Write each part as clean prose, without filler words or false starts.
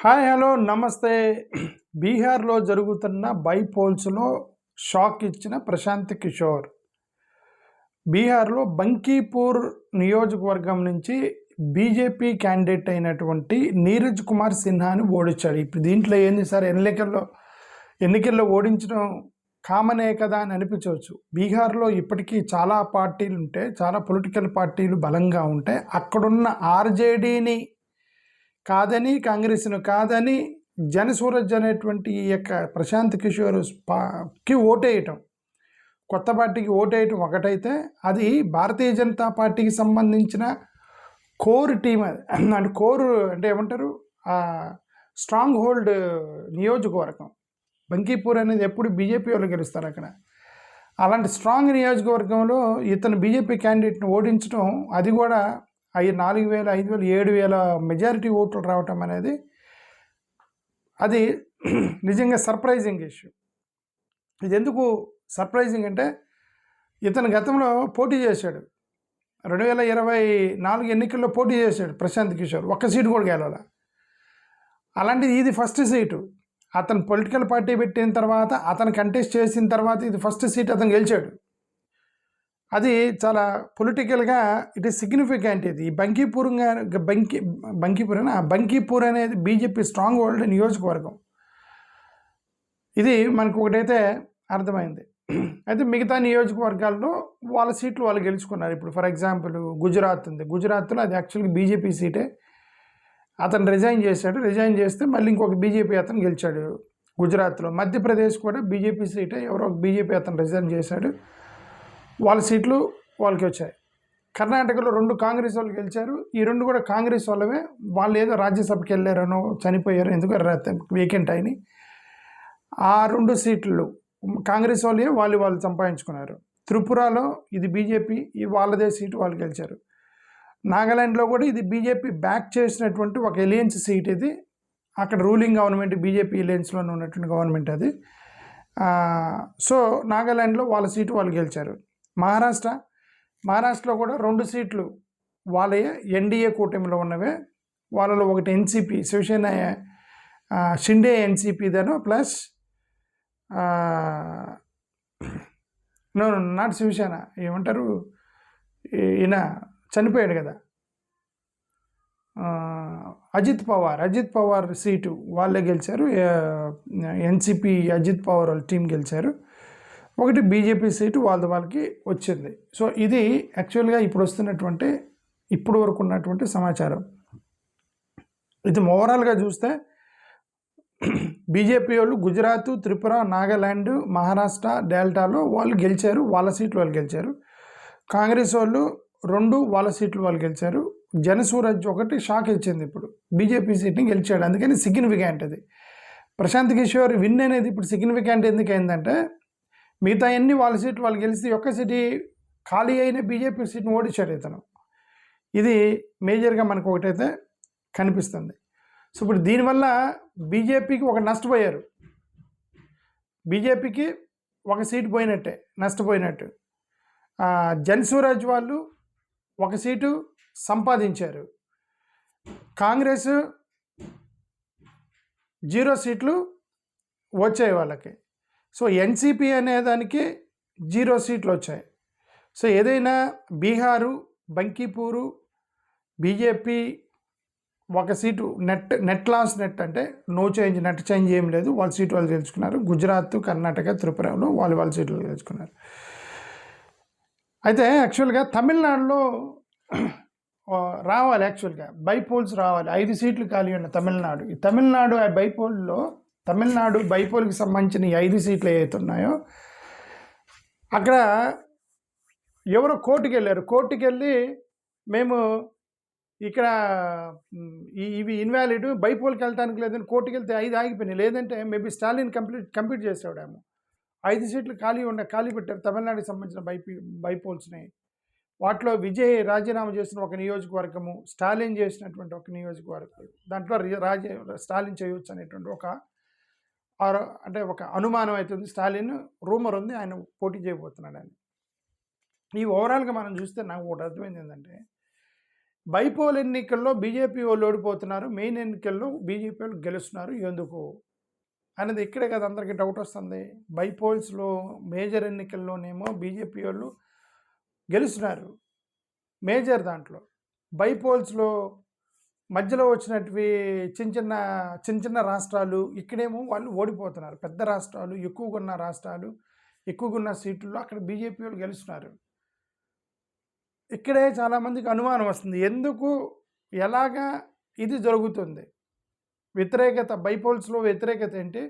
Hi hello నమస్తే. బీహార్లో జరుగుతున్న బైపోల్స్లో షాక్ ఇచ్చిన ప్రశాంత్ కిషోర్. బీహార్లో బంకీపూర్ నియోజకవర్గం నుంచి బీజేపీ క్యాండిడేట్ అయినటువంటి నీరజ్ కుమార్ సిన్హాని ఓడించాడు. ఇప్పుడు దీంట్లో ఏంది సార్, ఎన్నికల్లో ఓడించడం కామనే కదా అని అనిపించవచ్చు. బీహార్లో ఇప్పటికీ చాలా పార్టీలు ఉంటే, చాలా పొలిటికల్ పార్టీలు బలంగా ఉంటే, అక్కడున్న ఆర్జేడీని కాదని, కాంగ్రెస్ను కాదని, జనసూరజ్ అనేటువంటి ఈ యొక్క ప్రశాంత్ కిషోర్కి ఓటేయటం, కొత్త పార్టీకి ఓటేయటం ఒకటైతే, అది భారతీయ జనతా పార్టీకి సంబంధించిన కోర్ టీం. అంటే కోర్ అంటే ఏమంటారు, స్ట్రాంగ్ హోల్డ్ నియోజకవర్గం. బంకీపూర్ అనేది ఎప్పుడు బీజేపీ వాళ్ళు గెలుస్తారు అక్కడ. అలాంటి స్ట్రాంగ్ నియోజకవర్గంలో ఇతను బీజేపీ క్యాండిడేట్ని ఓడించడం, అది కూడా 4,000, 5,000, 7,000 మెజారిటీ ఓట్లు రావటం అనేది అది నిజంగా సర్ప్రైజింగ్ ఇష్యూ. ఇది ఎందుకు సర్ప్రైజింగ్ అంటే, ఇతను గతంలో పోటీ చేశాడు, 2024 ఎన్నికల్లో పోటీ చేశాడు ప్రశాంత్ కిషోర్. ఒక్క సీటు కూడా గెలవాల. అలాంటిది ఇది ఫస్ట్ సీటు. అతను పొలిటికల్ పార్టీ పెట్టిన తర్వాత, అతను కంటెస్ట్ చేసిన తర్వాత ఇది ఫస్ట్ సీట్ అతను గెలిచాడు. అది చాలా పొలిటికల్గా ఇట్ ఈస్ సిగ్నిఫికెంట్. ఇది బంకీపూర్ అనేది బీజేపీ స్ట్రాంగ్ హోల్డ్ నియోజకవర్గం. ఇది మనకు ఒకటైతే అర్థమైంది. అయితే మిగతా నియోజకవర్గాల్లో వాళ్ళ సీట్లు వాళ్ళు గెలుచుకున్నారు. ఇప్పుడు ఫర్ ఎగ్జాంపుల్ గుజరాత్ ఉంది. గుజరాత్లో అది యాక్చువల్గా బీజేపీ సీటే. అతను రిజైన్ చేశాడు. రిజైన్ చేస్తే మళ్ళీ ఇంకొక బీజేపీ అతను గెలిచాడు గుజరాత్లో. మధ్యప్రదేశ్ కూడా బీజేపీ సీటే, ఎవరో ఒక బీజేపీ అతను రిజైన్ చేశాడు. వాళ్ళ సీట్లు వాళ్ళకి వచ్చాయి. కర్ణాటకలో 2 కాంగ్రెస్ వాళ్ళు గెలిచారు. ఈ 2 కూడా కాంగ్రెస్ వాళ్ళవే. వాళ్ళు ఏదో రాజ్యసభకి వెళ్ళారనో చనిపోయారు, ఎందుకు వేకెంట్ అయినాయి. ఆ 2 సీట్లు కాంగ్రెస్ వాళ్ళు సంపాదించుకున్నారు. త్రిపురలో ఇది బీజేపీ, వాళ్ళదే సీటు వాళ్ళు గెలిచారు. నాగాలాండ్లో కూడా ఇది బీజేపీ బ్యాక్ చేసినటువంటి ఒక ఎలియన్స్ సీట్. ఇది అక్కడ రూలింగ్ గవర్నమెంట్, బీజేపీ ఎలియన్స్లోనే ఉన్నటువంటి గవర్నమెంట్ అది. సో నాగాలాండ్లో వాళ్ళ సీటు వాళ్ళు గెలిచారు. మహారాష్ట్రలో కూడా 2 సీట్లు వాళ్ళే, ఎన్డీఏ కూటమిలో ఉన్నవే. వాళ్ళలో ఒకటి ఎన్సీపీ, శివసేన షిండే ఎన్సీపీదను, ప్లస్ నాట్ శివసేన, ఏమంటారు, ఈయన చనిపోయాడు కదా, అజిత్ పవార్ సీటు వాళ్ళే గెలిచారు. ఎన్సీపీ అజిత్ పవార్ వాళ్ళ టీం గెలిచారు. ఒకటి బీజేపీ సీటు వాళ్ళకి వచ్చింది. సో ఇది యాక్చువల్గా ఇప్పుడు వరకు ఉన్నటువంటి సమాచారం. ఇది ఓవరాల్గా చూస్తే బీజేపీ వాళ్ళు గుజరాత్, త్రిపుర, నాగాలాండ్, మహారాష్ట్ర, డెల్టాలో వాళ్ళు గెలిచారు. వాళ్ళ సీట్లు వాళ్ళు గెలిచారు. కాంగ్రెస్ వాళ్ళు 2 వాళ్ళ సీట్లు వాళ్ళు గెలిచారు. జనసూరజ్ ఒకటి షాక్ ఇచ్చింది, ఇప్పుడు బీజేపీ సీట్ని గెలిచాడు. అందుకని సిగ్నిఫికెంట్ అది. ప్రశాంత్ కిషోర్ విన్ అనేది ఇప్పుడు సిగ్నిఫికెంట్ ఎందుకైందంటే, మిగతా అన్ని వాళ్ళ సీట్లు వాళ్ళు గెలిస్తే ఒక్క సీటు ఖాళీ అయిన బీజేపీ సీట్ని ఓడించాడు ఇతను. ఇది మేజర్గా మనకు ఒకటైతే కనిపిస్తుంది. సో ఇప్పుడు దీనివల్ల బీజేపీకి ఒక నష్టపోయారు. బీజేపీకి ఒక సీటు పోయినట్టే, నష్టపోయినట్టు. జనసూరజ్ వాళ్ళు ఒక సీటు సంపాదించారు. కాంగ్రెస్ 0 సీట్లు వచ్చాయి వాళ్ళకి. సో ఎన్సీపీ అనేదానికి 0 సీట్లు వచ్చాయి. సో ఏదైనా బీహారు, బంకీపూరు, బీజేపీ ఒక సీటు నెట్ లాస్, అంటే నో చేంజ్, నెట్ చేంజ్ ఏం లేదు. వాళ్ళ సీటు వాళ్ళు గెలుచుకున్నారు. గుజరాత్, కర్ణాటక, త్రిపురలో వాళ్ళ సీట్లు గెలుచుకున్నారు. అయితే యాక్చువల్గా తమిళనాడులో రావాలి, యాక్చువల్గా బైపోల్స్ రావాలి. 5 సీట్లు ఖాళీ ఉన్న తమిళనాడు. ఈ తమిళనాడు బైపోల్కి సంబంధించిన 5 సీట్లు ఏవైతే ఉన్నాయో, అక్కడ ఎవరో కోర్టుకి వెళ్ళారు. కోర్టుకి వెళ్ళి మేము ఇక్కడ ఇవి ఇన్వాలిడ్, బైపోల్కి వెళ్ళటానికి లేదని కోర్టుకి వెళ్తే 5 ఆగిపోయినాయి. లేదంటే మేబీ స్టాలిన్ కంప్లీట్ చేసాడేమో. 5 సీట్లు ఖాళీ పెట్టారు తమిళనాడుకి సంబంధించిన బైపోల్స్ని. వాటిలో విజయ్ రాజీనామా చేసిన ఒక నియోజకవర్గము, స్టాలిన్ చేసినటువంటి ఒక నియోజకవర్గం, దాంట్లో స్టాలిన్ చేయవచ్చు అనేటువంటి ఒక అనుమానం అవుతుంది. స్టాలిన్ రూమర్ ఉంది, ఆయన పోటీ చేయబోతున్నాడు అని. ఈ ఓవరాల్గా మనం చూస్తే నాకు ఒకటి అర్థమైంది ఏంటంటే, బైపోల్ ఎన్నికల్లో బీజేపీ వాళ్ళు ఓడిపోతున్నారు, మెయిన్ ఎన్నికల్లో బీజేపీ వాళ్ళు గెలుస్తున్నారు ఎందుకు అనేది ఇక్కడే కదా అందరికీ డౌట్ వస్తుంది. బైపోల్స్లో మేజర్ ఎన్నికల్లోనేమో బీజేపీ వాళ్ళు గెలుస్తున్నారు మేజర్ దాంట్లో, బైపోల్స్లో మధ్యలో వచ్చినటివి చిన్న చిన్న రాష్ట్రాలు ఇక్కడేమో వాళ్ళు ఓడిపోతున్నారు. పెద్ద రాష్ట్రాలు, ఎక్కువగా ఉన్న రాష్ట్రాలు, ఎక్కువగా ఉన్న సీట్లలో అక్కడ బీజేపీ వాళ్ళు గెలుస్తున్నారు. ఇక్కడే చాలామందికి అనుమానం వస్తుంది, ఎందుకు ఎలాగా ఇది జరుగుతుంది. వ్యతిరేకత బైపోల్స్లో వ్యతిరేకత ఏంటి,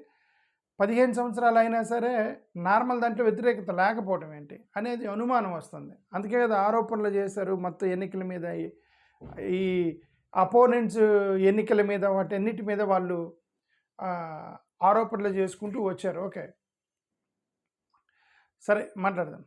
15 సంవత్సరాలు అయినా సరే నార్మల్ దాంట్లో వ్యతిరేకత లేకపోవడం ఏంటి అనేది అనుమానం వస్తుంది. అందుకే కదా ఆరోపణలు చేశారు మొత్తం ఎన్నికల మీద, ఈ అపోనెంట్స్ ఎన్నికల మీద, వాటన్నిటి మీద వాళ్ళు ఆరోపణలు చేసుకుంటూ వచ్చారు. ఓకే, సరే మాట్లాడదాం.